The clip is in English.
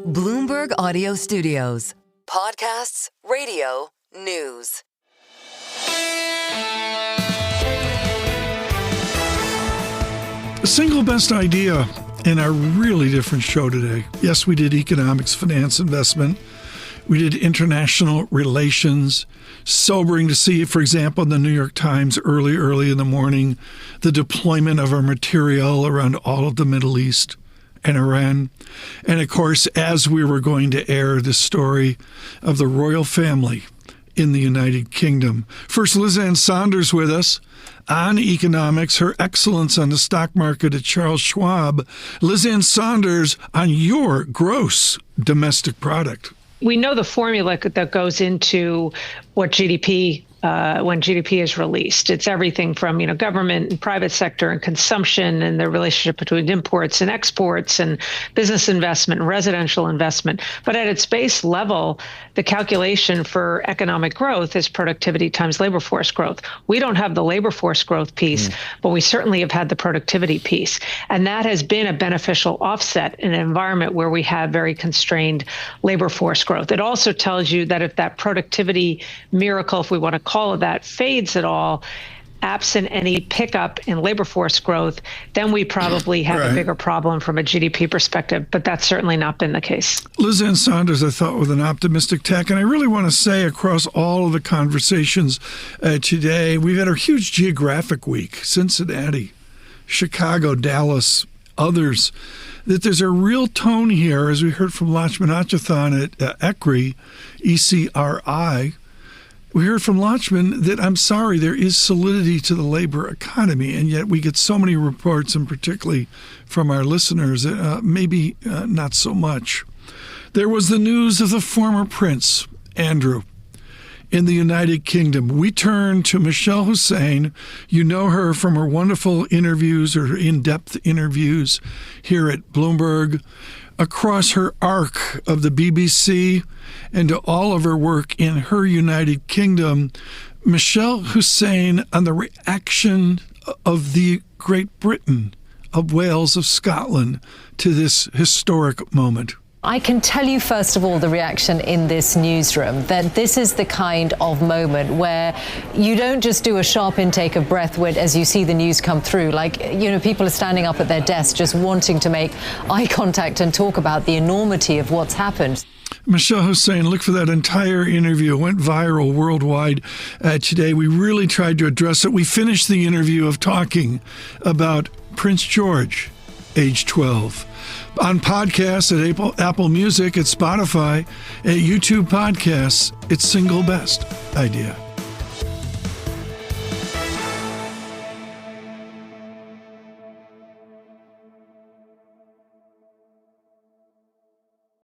Bloomberg Audio Studios. Podcasts, radio, news. The single best idea in our really different show today. Yes, we did economics, finance, investment. We did international relations. Sobering to see, for example, in the New York Times early in the morning, the deployment of our material around all of the Middle East and Iran. And of course, as we were going to air the story of the royal family in the United Kingdom. First, Liz Ann Sonders with us on economics, her excellence on the stock market at Charles Schwab. Liz Ann Sonders on your gross domestic product. We know the formula that goes into what GDP, when GDP is released. It's everything from, government and private sector and consumption and the relationship between imports and exports and business investment and residential investment. But at its base level, the calculation for economic growth is productivity times labor force growth. We don't have the labor force growth piece, but we certainly have had the productivity piece. And that has been a beneficial offset in an environment where we have very constrained labor force growth. It also tells you that if that productivity miracle, if we want to call it that, fades at all, absent any pickup in labor force growth, then we probably have a bigger problem from a GDP perspective. But that's certainly not been the case. Liz Ann Sonders, I thought, with an optimistic tack. And I really want to say across all of the conversations today, we've had a huge geographic week. Cincinnati, Chicago, Dallas, others, that there's a real tone here, as we heard from Lakshman Achathan at ECRI, ECRI. We heard from Lakshman that, I'm sorry, there is solidity to the labor economy, and yet we get so many reports, and particularly from our listeners, maybe not so much. There was the news of the former Prince, Andrew, in the United Kingdom. We turn to Mishal Husain. You know her from her wonderful interviews or in-depth interviews here at Bloomberg, across her arc of the BBC and to all of her work in her United Kingdom. Mishal Husain on the reaction of the Great Britain, of Wales, of Scotland to this historic moment. I can tell you, first of all, the reaction in this newsroom, that this is the kind of moment where you don't just do a sharp intake of breath as you see the news come through. People are standing up at their desks just wanting to make eye contact and talk about the enormity of what's happened. Mishal Husain, look for that entire interview. It went viral worldwide today. We really tried to address it. We finished the interview of talking about Prince George, age 12. On podcasts at Apple Music, at Spotify, at YouTube Podcasts, it's single best idea.